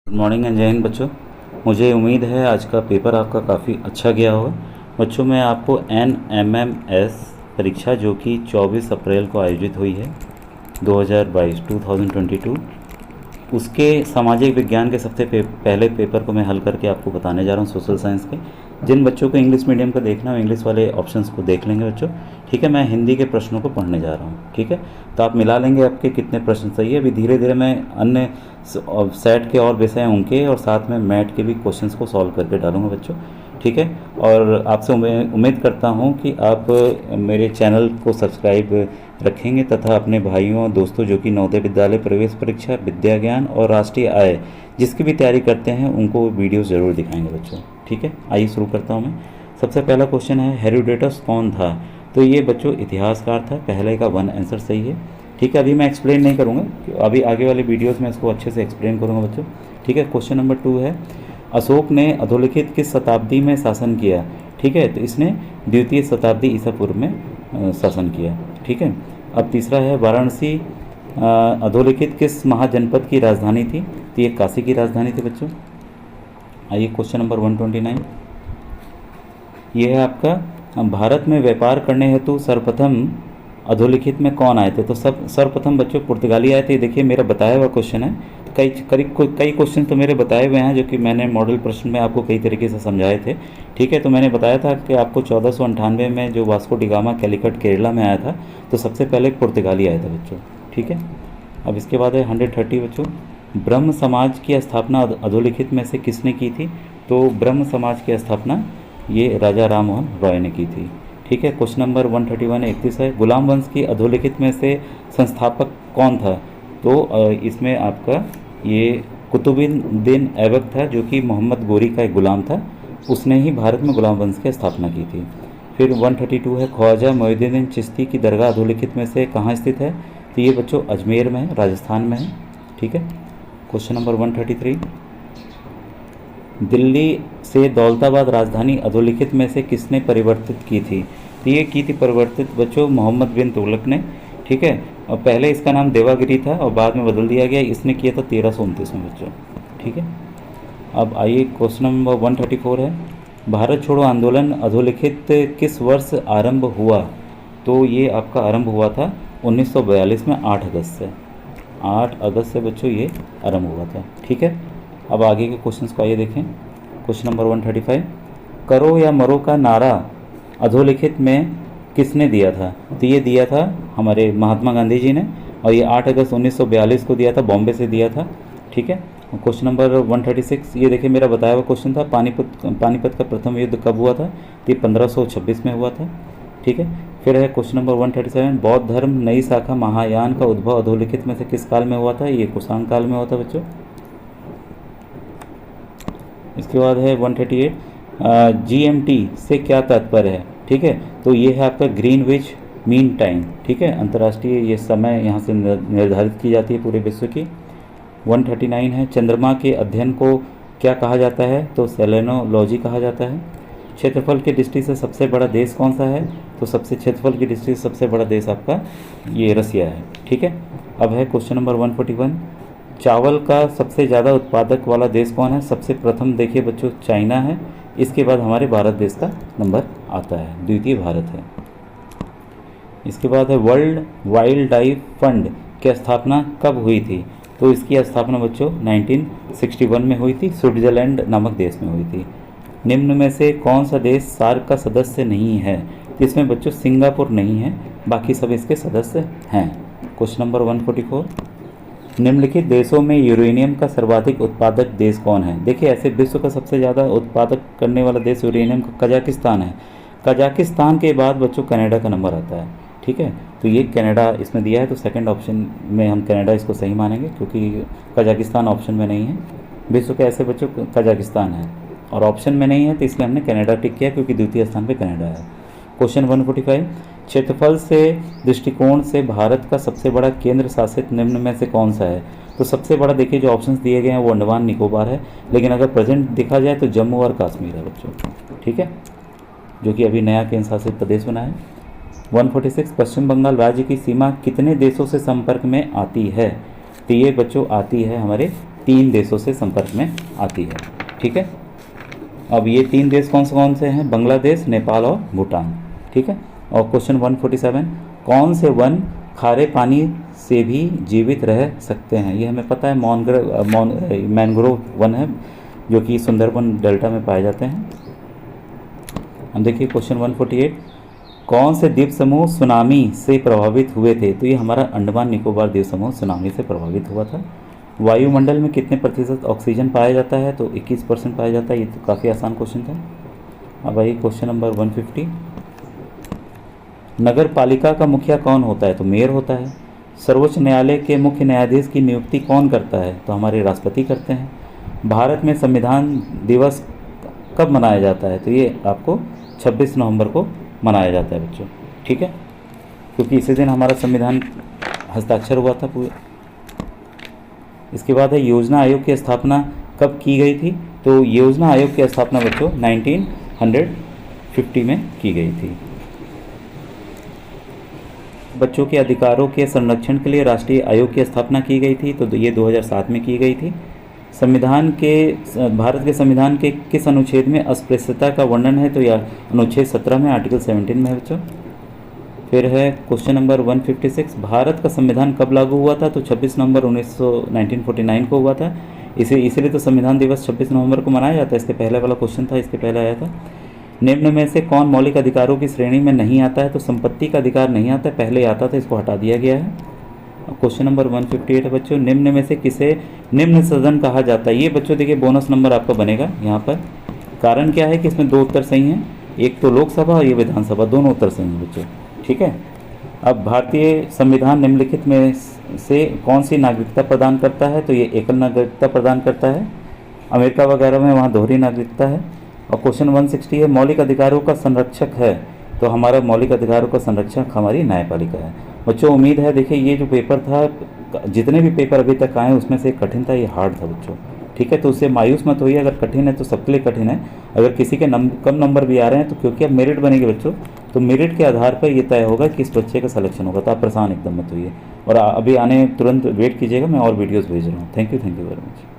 Good morning and जय हिंद बच्चों। मुझे उम्मीद है आज का पेपर आपका काफ़ी अच्छा गया होगा। बच्चों मैं आपको NMMS परीक्षा जो कि 24 अप्रैल को आयोजित हुई है 2022 उसके सामाजिक विज्ञान के सबसे पहले पेपर को मैं हल करके आपको बताने जा रहा हूँ, सोशल साइंस के। जिन बच्चों को इंग्लिश मीडियम का देखना हो इंग्लिश वाले ऑप्शंस को देख लेंगे बच्चों, ठीक है। मैं हिंदी के प्रश्नों को पढ़ने जा रहा हूँ, ठीक है। तो आप मिला लेंगे आपके कितने प्रश्न सही है। अभी धीरे धीरे मैं अन्य सेट के और विषय हैं उनके और साथ में मैट के भी क्वेश्चंस को सॉल्व करके डालूंगा बच्चों, ठीक है। और आपसे उम्मीद करता हूँ कि आप मेरे चैनल को सब्सक्राइब रखेंगे तथा अपने भाइयों और दोस्तों जो कि नवोदय विद्यालय प्रवेश परीक्षा, विद्या ज्ञान और राष्ट्रीय आय जिसकी भी तैयारी करते हैं उनको वीडियो ज़रूर दिखाएंगे बच्चों, ठीक है। आइए शुरू करता हूँ मैं। सबसे पहला क्वेश्चन है हेरोडोटस कौन था? तो ये बच्चों इतिहासकार था। पहले का वन आंसर सही है, ठीक है। अभी मैं एक्सप्लेन नहीं करूँगा, अभी आगे वाले वीडियोज़ में इसको अच्छे से एक्सप्लेन करूँगा बच्चों, ठीक है। क्वेश्चन नंबर 2 है अशोक ने अधोलिखित किस शताब्दी में शासन किया? ठीक है, तो इसने द्वितीय शताब्दी ईसा पूर्व में शासन किया, ठीक है। अब तीसरा है वाराणसी अधोलिखित किस महाजनपद की राजधानी थी? तो ये काशी की राजधानी थी बच्चों। आइए क्वेश्चन नंबर 129, ये है आपका भारत में व्यापार करने हेतु सर्वप्रथम अधोलिखित में कौन आए थे? तो सर्वप्रथम बच्चों पुर्तगाली आए थे। देखिए मेरा बताया हुआ क्वेश्चन है, कई क्वेश्चन तो मेरे बताए हुए हैं जो कि मैंने मॉडल प्रश्न में आपको कई तरीके से समझाए थे, ठीक है। तो मैंने बताया था कि आपको 1498 में जो वास्को डिगामा कैलिकट केरला में आया था तो सबसे पहले पुर्तगाली आया था बच्चों, ठीक है। अब इसके बाद है 130 बच्चों, ब्रह्म समाज की स्थापना अधोलिखित में से किसने की थी? तो ब्रह्म समाज की स्थापना ये राजा राम मोहन रॉय ने की थी, ठीक है। क्वेश्चन नंबर 131 31 है गुलाम वंश की अधोलिखित में से संस्थापक कौन था? तो इसमें आपका ये कुतुबुद्दीन ऐबक था जो कि मोहम्मद गोरी का एक गुलाम था, उसने ही भारत में गुलाम वंश की स्थापना की थी। फिर 132 है ख्वाजा मोइनुद्दीन चिश्ती की दरगाह अधोलिखित में से कहाँ स्थित है? तो ये बच्चों अजमेर में है, राजस्थान में है, ठीक है। क्वेश्चन नंबर 133 दिल्ली से दौलताबाद राजधानी अधोलिखित में से किसने परिवर्तित की थी? तो ये की थी परिवर्तित बच्चों मोहम्मद बिन तुगलक ने, ठीक है। और पहले इसका नाम देवागिरी था और बाद में बदल दिया गया, इसने किया था 1329 में बच्चों, ठीक है। अब आइए क्वेश्चन नंबर 134 है भारत छोड़ो आंदोलन अधोलिखित किस वर्ष आरंभ हुआ? तो ये आपका आरंभ हुआ था 1942 में 8 अगस्त से, 8 अगस्त से बच्चों ये आरंभ हुआ था, ठीक है। अब आगे के क्वेश्चंस को आइए देखें। क्वेश्चन नंबर 135 करो या मरो का नारा अधोलिखित में किसने दिया था? तो ये दिया था हमारे महात्मा गांधी जी ने और ये 8 अगस्त 1942 को दिया था, बॉम्बे से दिया था, ठीक है। क्वेश्चन नंबर 136 ये देखिए मेरा बताया हुआ क्वेश्चन था पानीपत का प्रथम युद्ध कब हुआ था? तो ये 1526 में हुआ था, ठीक है। फिर है क्वेश्चन नंबर 137 बौद्ध धर्म नई शाखा महायान का उद्भव अधोलिखित में से किस काल में हुआ था? ये कुषाण काल में हुआ था बच्चों। इसके बाद है 138 GMT से क्या तात्पर्य है? ठीक है, तो ये है आपका ग्रीनविच मीन टाइम, ठीक है। अंतर्राष्ट्रीय ये समय यहाँ से निर्धारित की जाती है पूरे विश्व की। 139 है चंद्रमा के अध्ययन को क्या कहा जाता है? तो सेलेनोलॉजी कहा जाता है। क्षेत्रफल की दृष्टि से सबसे बड़ा देश कौन सा है? तो क्षेत्रफल की दृष्टि से सबसे बड़ा देश आपका ये रसिया है, ठीक है। अब है क्वेश्चन नंबर 141 चावल का सबसे ज़्यादा उत्पादक वाला देश कौन है? सबसे प्रथम देखिए बच्चों चाइना है, इसके बाद हमारे भारत देश का नंबर आता है, द्वितीय भारत है। इसके बाद है वर्ल्ड वाइल्ड लाइफ फंड की स्थापना कब हुई थी? तो इसकी स्थापना बच्चों 1961 में हुई थी, स्विट्जरलैंड नामक देश में हुई थी। निम्न में से कौन सा देश सार्क का सदस्य नहीं है? इसमें बच्चों सिंगापुर नहीं है, बाकी सब इसके सदस्य हैं। क्वेश्चन नंबर 144 निम्नलिखित देशों में यूरेनियम का सर्वाधिक उत्पादक देश कौन है? देखिए ऐसे विश्व का सबसे ज़्यादा उत्पादक करने वाला देश यूरेनियम का कजाकिस्तान है। कजाकिस्तान के बाद बच्चों कनाडा का नंबर आता है, ठीक है। तो ये कनाडा इसमें दिया है, तो सेकंड ऑप्शन में हम कनाडा इसको सही मानेंगे क्योंकि कजाकिस्तान ऑप्शन में नहीं है। विश्व के ऐसे बच्चों कजाकिस्तान है और ऑप्शन में नहीं है, तो इसलिए हमने कनाडा टिक किया क्योंकि द्वितीय स्थान पर कनाडा है। क्वेश्चन 145 क्षेत्रफल से दृष्टिकोण से भारत का सबसे बड़ा केंद्र शासित निम्न में से कौन सा है? तो सबसे बड़ा देखिए जो ऑप्शंस दिए गए हैं वो अंडमान निकोबार है, लेकिन अगर प्रेजेंट देखा जाए तो जम्मू और कश्मीर है बच्चों, ठीक है, जो कि अभी नया केंद्र शासित प्रदेश बना है। 146 पश्चिम बंगाल राज्य की सीमा कितने देशों से संपर्क में आती है? तो ये बच्चों आती है हमारे 3 देशों से संपर्क में आती है। ठीक है, अब ये 3 देश कौन से हैं? बांग्लादेश, नेपाल और भूटान। ठीक है, और क्वेश्चन 147, कौन से वन खारे पानी से भी जीवित रह सकते हैं? ये हमें पता है, मैनग्रोव वन है जो कि सुंदरबन डेल्टा में पाए जाते हैं। हम देखिए क्वेश्चन 148, कौन से द्वीप समूह सुनामी से प्रभावित हुए थे? तो ये हमारा अंडमान निकोबार द्वीप समूह सुनामी से प्रभावित हुआ था। वायुमंडल में कितने प्रतिशत ऑक्सीजन पाया जाता है? तो 21% पाया जाता है। ये तो काफ़ी आसान क्वेश्चन था। अब आइए क्वेश्चन नंबर 150, नगर पालिका का मुखिया कौन होता है? तो मेयर होता है। सर्वोच्च न्यायालय के मुख्य न्यायाधीश की नियुक्ति कौन करता है? तो हमारे राष्ट्रपति करते हैं। भारत में संविधान दिवस कब मनाया जाता है? तो ये आपको 26 नवंबर को मनाया जाता है बच्चों। ठीक है, क्योंकि इसी दिन हमारा संविधान हस्ताक्षर हुआ था पूरे। इसके बाद है योजना आयोग की स्थापना कब की गई थी? तो योजना आयोग की स्थापना बच्चों 1950 में की गई थी। बच्चों के अधिकारों के संरक्षण के लिए राष्ट्रीय आयोग की स्थापना की गई थी, तो ये 2007 में की गई थी। भारत के संविधान के किस अनुच्छेद में अस्पृश्यता का वर्णन है? तो यह अनुच्छेद 17 में, आर्टिकल 17 में है बच्चों। फिर है क्वेश्चन नंबर 156, भारत का संविधान कब लागू हुआ था? तो 26 नवंबर 1949 को हुआ था। इसीलिए तो संविधान दिवस 26 नवंबर को मनाया जाता है। इसके पहले वाला क्वेश्चन था, इसके पहले आया था। निम्न में से कौन मौलिक अधिकारों की श्रेणी में नहीं आता है? तो संपत्ति का अधिकार नहीं आता है, पहले आता था, इसको हटा दिया गया है। क्वेश्चन नंबर 158 है बच्चों, निम्न में से किसे निम्न सदन कहा जाता है? ये बच्चों देखिए बोनस नंबर आपका बनेगा यहाँ पर। कारण क्या है कि इसमें 2 उत्तर सही हैं, एक तो लोकसभा और ये विधानसभा, दोनों उत्तर सही हैं बच्चों। ठीक है, अब भारतीय संविधान निम्नलिखित में से कौन सी नागरिकता प्रदान करता है? तो ये एकल नागरिकता प्रदान करता है। अमेरिका वगैरह में वहाँ दोहरी नागरिकता है। और क्वेश्चन 160 है, मौलिक अधिकारों का संरक्षक है? तो हमारा मौलिक अधिकारों का संरक्षक हमारी न्यायपालिका है। बच्चों उम्मीद है, देखिए ये जो पेपर था, जितने भी पेपर अभी तक आए उसमें से कठिन था, ये हार्ड था बच्चों। ठीक है, तो उससे मायूस मत होइए, अगर कठिन है तो सबके लिए कठिन है। अगर किसी के कम नंबर भी आ रहे हैं तो क्योंकि अब मेरिट बनेगी बच्चों, तो मेरिट के आधार पर ये तय होगा कि इस बच्चे का सिलेक्शन होगा। तो आप परेशान एकदम मत होइए और अभी आने तुरंत वेट कीजिएगा, मैं और वीडियोज़ भेज रहा हूँ। Thank you very much.